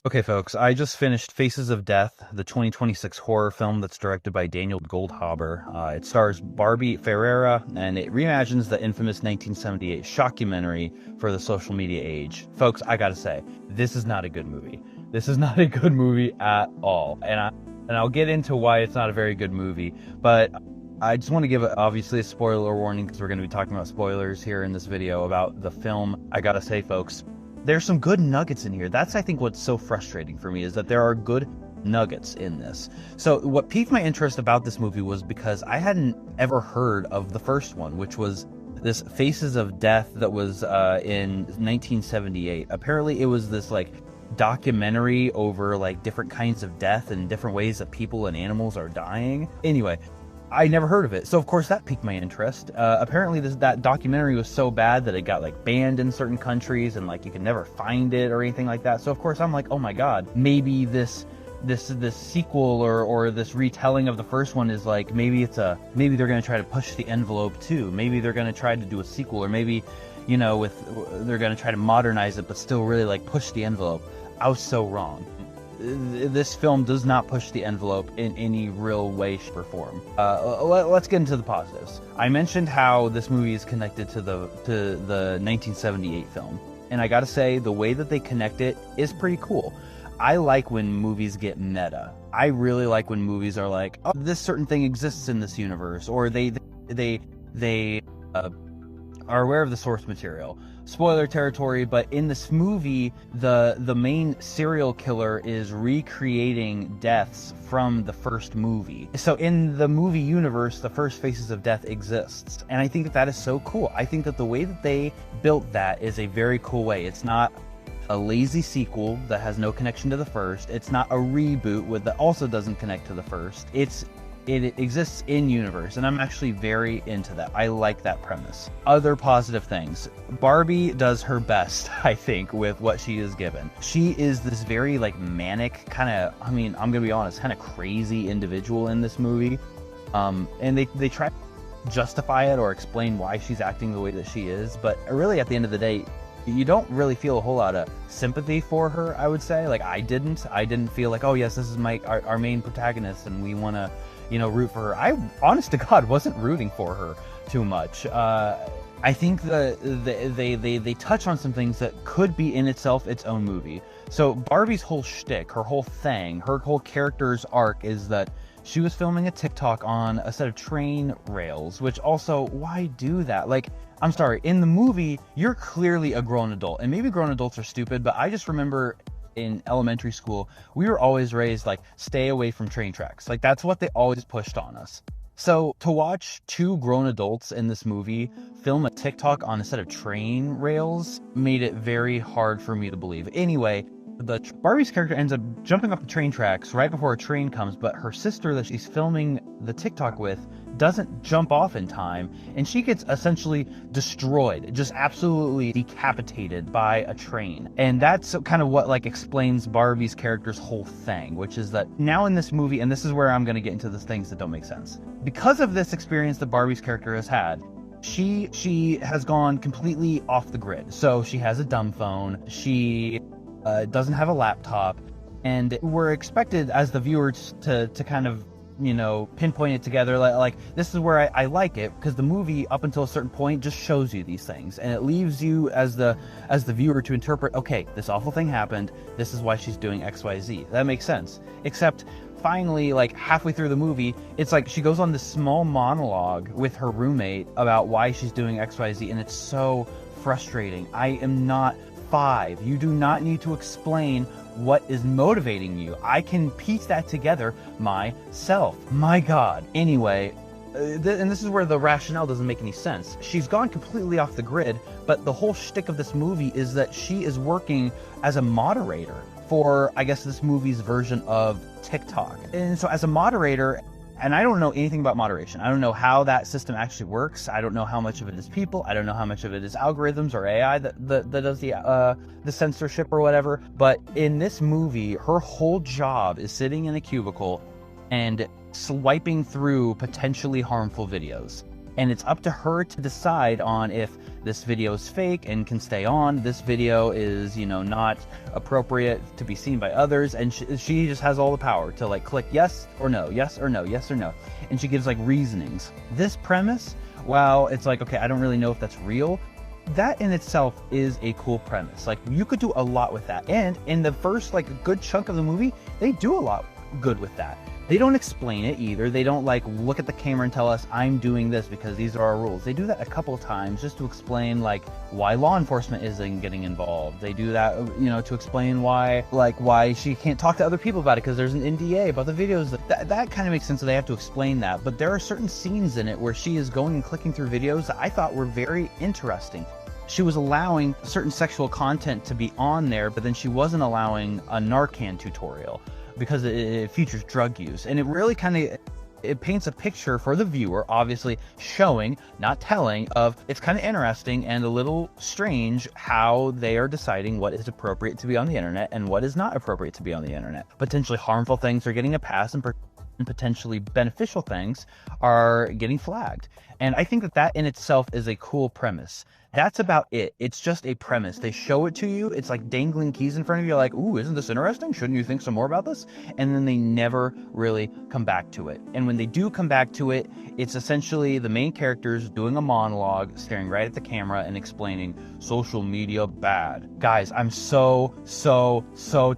Okay, folks, I just finished Faces of Death, the 2026 horror film that's directed by Daniel Goldhaber. It stars Barbie Ferreira, and it reimagines the infamous 1978 shockumentary for the social media age. Folks, I gotta say, this is not a good movie. This is not a good movie at all, and I'll get into why it's not a very good movie, but I just want to give, obviously, a spoiler warning because we're going to be talking about spoilers here in this video about the film. I gotta say, folks, there's some good nuggets in here. That's, I think, what's so frustrating for me is that there are good nuggets in this. So what piqued my interest about this movie was because I hadn't ever heard of the first one, which was this Faces of Death that was in 1978. Apparently it was this like documentary over like different kinds of death and different ways that people and animals are dying. Anyway, I never heard of it, so of course that piqued my interest. Apparently that documentary was so bad that it got like banned in certain countries, and like you could never find it or anything like that. So of course I'm like, oh my god, maybe this sequel or this retelling of the first one is like, maybe they're gonna try to push the envelope too. Maybe they're gonna try to do a sequel, or maybe, you know, they're gonna try to modernize it but still really like push the envelope. I was so wrong. This film does not push the envelope in any real way, shape, or form. Let's get into the positives. I mentioned how this movie is connected to the 1978 film, and I gotta say, the way that they connect it is pretty cool. I like when movies get meta. I really like when movies are like, oh, this certain thing exists in this universe, or they are aware of the source material. Spoiler territory, but in this movie, the main serial killer is recreating deaths from the first movie. So in the movie universe, the first Faces of Death exists, and I think that is so cool. I think that the way that they built that is a very cool way. It's not a lazy sequel that has no connection to the first. It's not a reboot that also doesn't connect to the first. It exists in universe, and I'm actually very into that. I like that premise. Other positive things. Barbie does her best, I think, with what she is given. She is this very like manic kind of, I mean, I'm gonna be honest, kind of crazy individual in this movie. And they try to justify it or explain why she's acting the way that she is, but really at the end of the day, you don't really feel a whole lot of sympathy for her, I would say. Like I didn't feel like, oh yes, this is our main protagonist and we want to, you know, root for her. I, honest to God, wasn't rooting for her too much. I think they touch on some things that could be in itself its own movie. So Barbie's whole shtick, her whole thing, her whole character's arc is that she was filming a TikTok on a set of train rails, which also, why do that? Like, I'm sorry, in the movie, you're clearly a grown adult, and maybe grown adults are stupid, but I just remember in elementary school, we were always raised like, stay away from train tracks. Like, that's what they always pushed on us. So to watch two grown adults in this movie film a TikTok on a set of train rails made it very hard for me to believe. Anyway, Barbie's character ends up jumping off the train tracks right before a train comes, but her sister that she's filming the TikTok with doesn't jump off in time, and she gets essentially destroyed, just absolutely decapitated by a train. And that's kind of what like explains Barbie's character's whole thing, which is that now in this movie, and this is where I'm going to get into the things that don't make sense, because of this experience that Barbie's character has had, she has gone completely off the grid. So she has a dumb phone, she doesn't have a laptop, and we're expected as the viewers to kind of, you know, pinpoint it together. Like this is where I like it, because the movie up until a certain point just shows you these things, and it leaves you as the viewer to interpret, okay, this awful thing happened, this is why she's doing XYZ. That makes sense. Except finally, like halfway through the movie, it's like she goes on this small monologue with her roommate about why she's doing XYZ, and it's so frustrating. I am not 5. You do not need to explain what is motivating you. I can piece that together myself. My God. Anyway, and this is where the rationale doesn't make any sense. She's gone completely off the grid, but the whole shtick of this movie is that she is working as a moderator for, I guess, this movie's version of TikTok. And so as a moderator, and I don't know anything about moderation. I don't know how that system actually works. I don't know how much of it is people. I don't know how much of it is algorithms or AI that does the censorship or whatever. But in this movie, her whole job is sitting in a cubicle and swiping through potentially harmful videos. and it's up to her to decide on if this video is fake and can stay on, this video is, you know, not appropriate to be seen by others, and she just has all the power to like click yes or no, yes or no, yes or no, and she gives like reasonings. This premise, while it's like, okay, I don't really know if that's real, that in itself is a cool premise. Like, you could do a lot with that, and in the first like good chunk of the movie, they do a lot good with that. They don't explain it either. They don't like look at the camera and tell us I'm doing this because these are our rules. They do that a couple of times just to explain like why law enforcement isn't getting involved. They do that, you know, to explain why she can't talk to other people about it because there's an NDA about the videos. That kind of makes sense, so they have to explain that. But there are certain scenes in it where she is going and clicking through videos that I thought were very interesting. She was allowing certain sexual content to be on there, but then she wasn't allowing a Narcan tutorial, because it features drug use. And it really kind of, it paints a picture for the viewer, obviously showing, not telling, of it's kind of interesting and a little strange how they are deciding what is appropriate to be on the internet and what is not appropriate to be on the internet. Potentially harmful things are getting a pass, and potentially beneficial things are getting flagged. And I think that that in itself is a cool premise. That's about it. It's just a premise. They show it to you. It's like dangling keys in front of you. Like, ooh, isn't this interesting? Shouldn't you think some more about this? And then they never really come back to it. And when they do come back to it, it's essentially the main characters doing a monologue, staring right at the camera and explaining social media bad. Guys, I'm so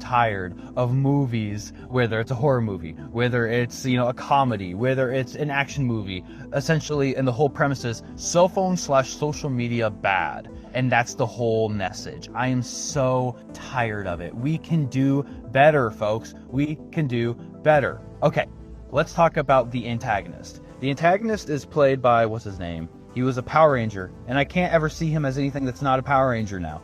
tired of movies, whether it's a horror movie, whether it's, you know, a comedy, whether it's an action movie, essentially, and the whole premise is cell phone / social media bad. And that's the whole message. I am so tired of it. We can do better, folks. We can do better. Okay, let's talk about the antagonist. The antagonist is played by, what's his name? He was a Power Ranger, and I can't ever see him as anything that's not a Power Ranger now.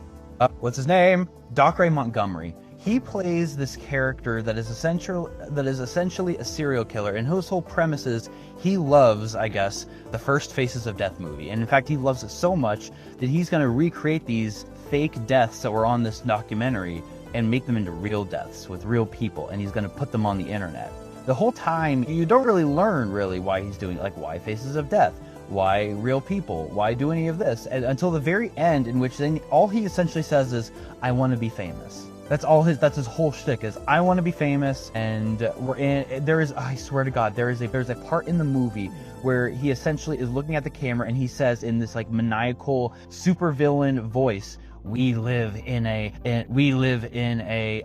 What's his name? Dacre Montgomery. He plays this character that is essentially a serial killer, and whose whole premise is he loves, I guess, the first Faces of Death movie. And in fact, he loves it so much that he's going to recreate these fake deaths that were on this documentary and make them into real deaths with real people, and he's going to put them on the internet. The whole time, you don't really learn why he's doing it, like why Faces of Death, why real people, why do any of this, and until the very end, in which then all he essentially says is, I want to be famous. That's his whole shtick is, I want to be famous. And I swear to God, there's a part in the movie where he essentially is looking at the camera and he says in this like maniacal supervillain voice, we live in a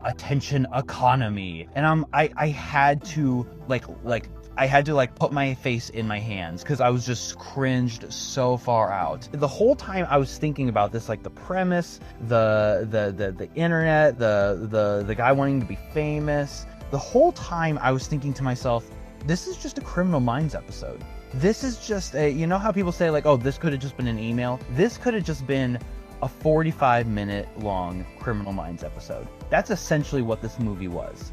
attention economy. And I had to put my face in my hands because I was just cringed so far out. The whole time I was thinking about this, like the premise, the internet, the guy wanting to be famous. The whole time I was thinking to myself, this is just a Criminal Minds episode. This is just you know how people say like, oh, this could have just been an email? This could have just been a 45-minute long Criminal Minds episode. That's essentially what this movie was.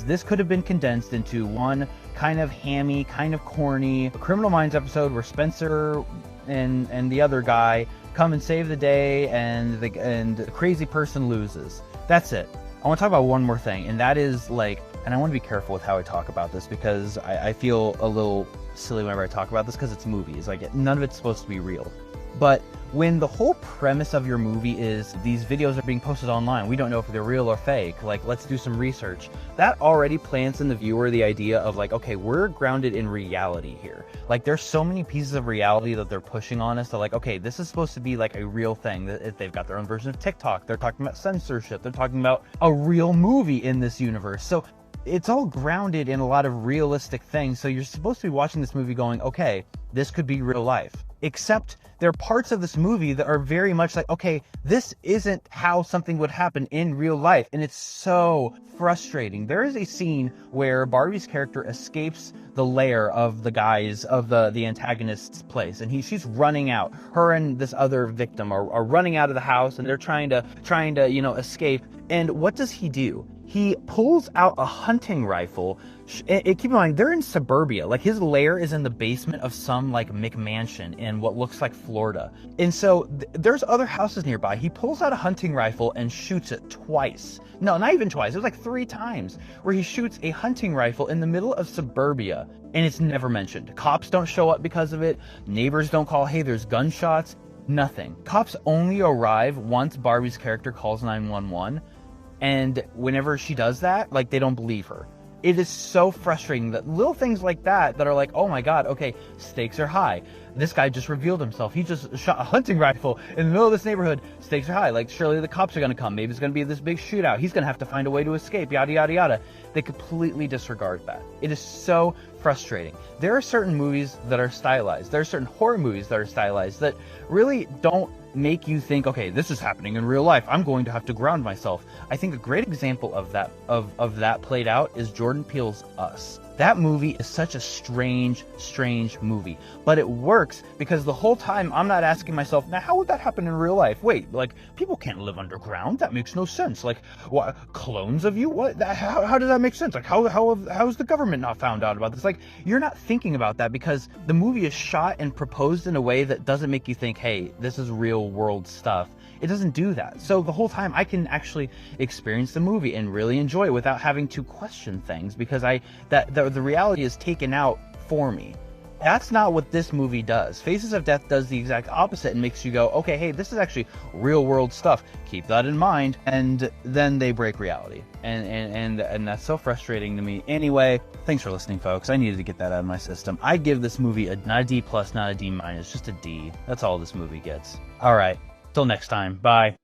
This could have been condensed into one kind of hammy, kind of corny Criminal Minds episode where Spencer and the other guy come and save the day, and the crazy person loses. That's it. I want to talk about one more thing, and that is like, and I want to be careful with how I talk about this because I feel a little silly whenever I talk about this because it's movies. Like, none of it's supposed to be real. But when the whole premise of your movie is these videos are being posted online, we don't know if they're real or fake, like, let's do some research, that already plants in the viewer the idea of like, okay, we're grounded in reality here. Like, there's so many pieces of reality that they're pushing on us. They're like, okay, this is supposed to be like a real thing. They've got their own version of TikTok. They're talking about censorship. They're talking about a real movie in this universe. So it's all grounded in a lot of realistic things. So you're supposed to be watching this movie going, okay, this could be real life. Except there are parts of this movie that are very much like, okay, this isn't how something would happen in real life. And it's so frustrating. There is a scene where Barbie's character escapes the lair of the guys of the antagonist's place, and she's running out. Her and this other victim are running out of the house, and they're trying to escape. And what does he do? he pulls out a hunting rifle. Keep in mind, they're in suburbia. Like, his lair is in the basement of some, like, McMansion in what looks like Florida. And so there's other houses nearby. He pulls out a hunting rifle and shoots it twice. No, not even twice. It was like 3 times where he shoots a hunting rifle in the middle of suburbia, and it's never mentioned. Cops don't show up because of it. Neighbors don't call, hey, there's gunshots. Nothing. Cops only arrive once Barbie's character calls 911. And whenever she does that, like, they don't believe her. It is so frustrating that little things like that are like, oh my god, okay, stakes are high. This guy just revealed himself. He just shot a hunting rifle in the middle of this neighborhood. Stakes are high. Like, surely the cops are going to come. Maybe it's going to be this big shootout. He's going to have to find a way to escape, yada, yada, yada. They completely disregard that. It is so frustrating. There are certain movies that are stylized. There are certain horror movies that are stylized that really don't make you think, okay, this is happening in real life. I'm going to have to ground myself. I think a great example of that played out is Jordan Peele's Us. That movie is such a strange movie, but it works because the whole time I'm not asking myself, now how would that happen in real life? Wait, like, people can't live underground. That makes no sense. Like, what, clones of you? What? How does that make sense? Like, how is the government not found out about this? Like, you're not thinking about that because the movie is shot and proposed in a way that doesn't make you think, hey, this is real world stuff. It doesn't do that. So the whole time I can actually experience the movie and really enjoy it without having to question things because the reality is taken out for me. That's not what this movie does. Faces of Death does the exact opposite and makes you go, okay, hey, this is actually real world stuff. Keep that in mind. And then they break reality. And that's so frustrating to me. Anyway, thanks for listening, folks. I needed to get that out of my system. I give this movie not a D+, not a D-, just a D. That's all this movie gets. All right. Till next time. Bye.